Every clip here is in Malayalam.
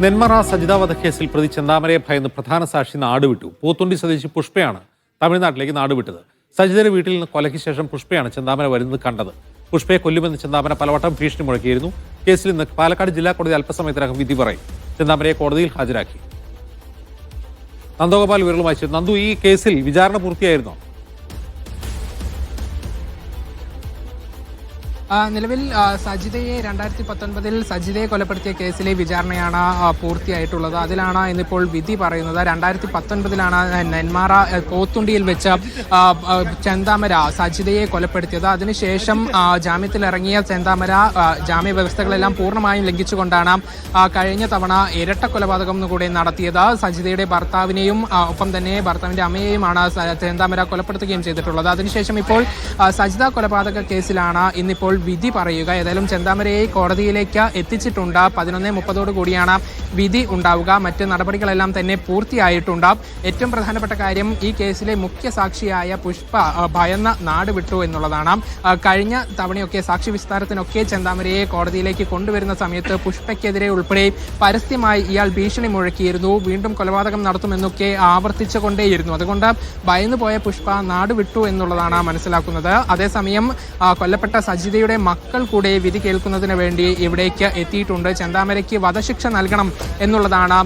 നെന്മറ സജിത വധക്കേസിൽ പ്രതി ചെന്താമരയെ ഭയന്ന് പ്രധാന സാക്ഷി നാടുവിട്ടു. പോത്തുണ്ടി സ്വദേശി പുഷ്പയാണ് തമിഴ്നാട്ടിലേക്ക് നാടുവിട്ടത്. സജിതയുടെ വീട്ടിൽ നിന്ന് കൊലയ്ക്ക് ശേഷം പുഷ്പയാണ് ചെന്താമര വരുന്നത് കണ്ടത്. പുഷ്പയെ കൊല്ലുമെന്ന് ചെന്താമര പലവട്ടം ഭീഷണി മുഴക്കിയിരുന്നു. കേസിൽ ഇന്ന് പാലക്കാട് ജില്ലാ കോടതി അല്പസമയത്തിനകം വിധി പറയും. ചെന്താമരയെ കോടതിയിൽ ഹാജരാക്കി. നന്ദഗോപാൽ വിവരങ്ങളുമായി ചേർന്നു. നന്ദു, ഈ കേസിൽ വിചാരണ പൂർത്തിയായിരുന്നോ? നിലവിൽ സജിതയെ 2019 സജിതയെ കൊലപ്പെടുത്തിയ കേസിലെ വിചാരണയാണ് പൂർത്തിയായിട്ടുള്ളത്. അതിലാണ് ഇന്നിപ്പോൾ വിധി പറയുന്നത്. 2019 നെന്മാറ പോത്തുണ്ടിയിൽ വെച്ച് ചെന്താമര സജിതയെ കൊലപ്പെടുത്തിയത്. അതിനുശേഷം ജാമ്യത്തിലിറങ്ങിയ ചെന്താമര ജാമ്യ വ്യവസ്ഥകളെല്ലാം പൂർണ്ണമായും ലംഘിച്ചുകൊണ്ടാണ് കഴിഞ്ഞ തവണ ഇരട്ട കൊലപാതകം കൂടെ നടത്തിയത്. സജിതയുടെ ഭർത്താവിനെയും ഒപ്പം തന്നെ ഭർത്താവിന്റെ അമ്മയെയുമാണ് ചെന്താമര കൊലപ്പെടുത്തുകയും ചെയ്തിട്ടുള്ളത്. അതിനുശേഷം ഇപ്പോൾ സജിത കൊലപാതക കേസിലാണ് ഇന്നിപ്പോൾ വിധി പറയുക. ഏതായാലും ചെന്താമരയെ കോടതിയിലേക്ക് എത്തിച്ചിട്ടുണ്ട്. 11:30 കൂടിയാണ് വിധി ഉണ്ടാവുക. മറ്റ് നടപടികളെല്ലാം തന്നെ പൂർത്തിയായിട്ടുണ്ട്. ഏറ്റവും പ്രധാനപ്പെട്ട കാര്യം, ഈ കേസിലെ മുഖ്യ സാക്ഷിയായ പുഷ്പ ഭയന്ന നാട് വിട്ടു എന്നുള്ളതാണ്. കഴിഞ്ഞ തവണയൊക്കെ സാക്ഷി വിസ്താരത്തിനൊക്കെ ചെന്താമരയെ കോടതിയിലേക്ക് കൊണ്ടുവരുന്ന സമയത്ത് പുഷ്പയ്ക്കെതിരെ ഉൾപ്പെടെ പരസ്യമായി ഇയാൾ ഭീഷണി മുഴക്കിയിരുന്നു. വീണ്ടും കൊലപാതകം നടത്തുമെന്നൊക്കെ ആവർത്തിച്ചുകൊണ്ടേയിരുന്നു. അതുകൊണ്ട് ഭയന്നു പോയ പുഷ്പ നാട് വിട്ടു എന്നുള്ളതാണ് മനസ്സിലാക്കുന്നത്. അതേസമയം കൊല്ലപ്പെട്ട സജിതയുടെ മക്കൾ കൂടെ വിധി കേൾക്കുന്നതിന് വേണ്ടി ഇവിടേക്ക് എത്തിയിട്ടുണ്ട്. ചെന്താമരയ്ക്ക് വധശിക്ഷ നൽകണം എന്നുള്ളതാണ്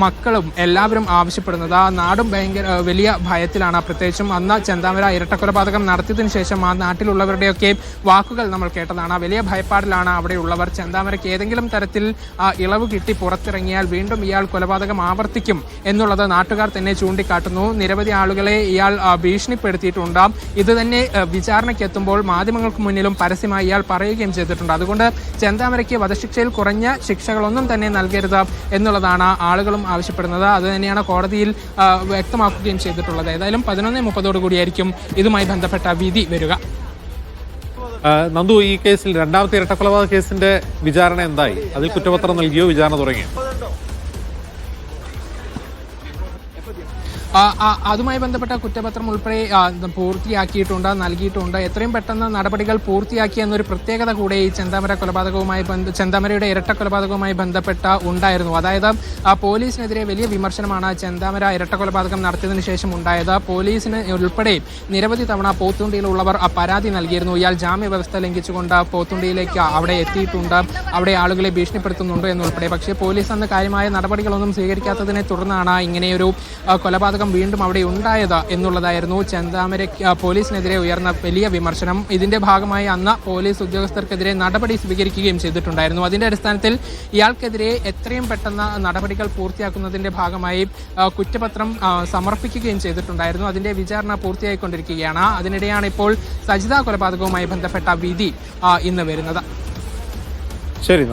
മക്കളും എല്ലാവരും ആവശ്യപ്പെടുന്നത്. നാടും വലിയ ഭയത്തിലാണ്. പ്രത്യേകിച്ചും അന്ന് ചെന്താമര ഇരട്ടക്കൊലപാതകം നടത്തിയതിനു ശേഷം ആ നാട്ടിലുള്ളവരുടെയൊക്കെ വാക്കുകൾ നമ്മൾ കേട്ടതാണ്. വലിയ ഭയപ്പാടിലാണ് അവിടെയുള്ളവർ. ചെന്താമരയ്ക്ക് ഏതെങ്കിലും തരത്തിൽ ഇളവ് കിട്ടി പുറത്തിറങ്ങിയാൽ വീണ്ടും ഇയാൾ കൊലപാതകം ആവർത്തിക്കും എന്നുള്ളത് നാട്ടുകാർ തന്നെ ചൂണ്ടിക്കാട്ടുന്നു. നിരവധി ആളുകളെ ഇയാൾ ഭീഷണിപ്പെടുത്തിയിട്ടുണ്ട്. ഇത് തന്നെ വിചാരണയ്ക്ക് എത്തുമ്പോൾ മാധ്യമങ്ങൾക്ക് മുന്നിലും പരസ്യമായി ഇയാൾ പറയുകയും ചെയ്തിട്ടുണ്ട്. അതുകൊണ്ട് ചെന്താമരയ്ക്ക് വധശിക്ഷയിൽ കുറഞ്ഞ ശിക്ഷകളൊന്നും തന്നെ നൽകരുത് എന്നുള്ളതാണ് ആളുകളും ആവശ്യപ്പെടുന്നത്. അത് തന്നെയാണ് കോടതിയിൽ വ്യക്തമാക്കുകയും ചെയ്തിട്ടുള്ളത്. ഏതായാലും 11:30 കൂടിയായിരിക്കും ഇതുമായി ബന്ധപ്പെട്ട വിധി വരിക. നന്ദു, ഈ കേസിൽ രണ്ടാമത്തെ ഇരട്ടക്കൊലപാതക കേസിന്റെ വിചാരണ എന്തായി? അതിൽ കുറ്റപത്രം നൽകിയോ? വിചാരണ തുടങ്ങിയോ? അതുമായി ബന്ധപ്പെട്ട കുറ്റപത്രം ഉൾപ്പെടെ പൂർത്തിയാക്കിയിട്ടുണ്ട്, നൽകിയിട്ടുണ്ട്. എത്രയും പെട്ടെന്ന് നടപടികൾ പൂർത്തിയാക്കി എന്നൊരു പ്രത്യേകത കൂടെ ഈ ചെന്താമരയുടെ ഇരട്ട കൊലപാതകവുമായി ബന്ധപ്പെട്ട ഉണ്ടായിരുന്നു. അതായത് പോലീസിനെതിരെ വലിയ വിമർശനമാണ് ചെന്താമര ഇരട്ട കൊലപാതകം നടത്തിയതിനു ശേഷം ഉണ്ടായത്. പോലീസിന് ഉൾപ്പെടെ നിരവധി തവണ പോത്തുണ്ടിയിലുള്ളവർ പരാതി നൽകിയിരുന്നു. ഇയാൾ ജാമ്യ വ്യവസ്ഥ ലംഘിച്ചുകൊണ്ട് പോത്തുണ്ടിയിലേക്ക് അവിടെ എത്തിയിട്ടുണ്ട്, അവിടെ ആളുകളെ ഭീഷണിപ്പെടുത്തുന്നുണ്ട് എന്നുൾപ്പെടെ. പക്ഷേ പോലീസ് അന്ന് കാര്യമായ നടപടികളൊന്നും സ്വീകരിക്കാത്തതിനെ തുടർന്നാണ് ഇങ്ങനെയൊരു കൊലപാതകം വീണ്ടും അവിടെ ഉണ്ടായത് എന്നുള്ളതായിരുന്നു പോലീസിനെതിരെ ഉയർന്ന വലിയ വിമർശനം. ഇതിന്റെ ഭാഗമായി അന്ന് പോലീസ് ഉദ്യോഗസ്ഥർക്കെതിരെ നടപടി സ്വീകരിക്കുകയും ചെയ്തിട്ടുണ്ടായിരുന്നു. അതിന്റെ അടിസ്ഥാനത്തിൽ ഇയാൾക്കെതിരെ എത്രയും പെട്ടെന്ന് നടപടികൾ പൂർത്തിയാക്കുന്നതിന്റെ ഭാഗമായി കുറ്റപത്രം സമർപ്പിക്കുകയും ചെയ്തിട്ടുണ്ടായിരുന്നു. അതിന്റെ വിചാരണ പൂർത്തിയായിക്കൊണ്ടിരിക്കുകയാണ്. അതിനിടെയാണ് ഇപ്പോൾ സജിത കൊലപാതകവുമായി ബന്ധപ്പെട്ട വിധി ഇന്ന് വരുന്നത്. ശരി.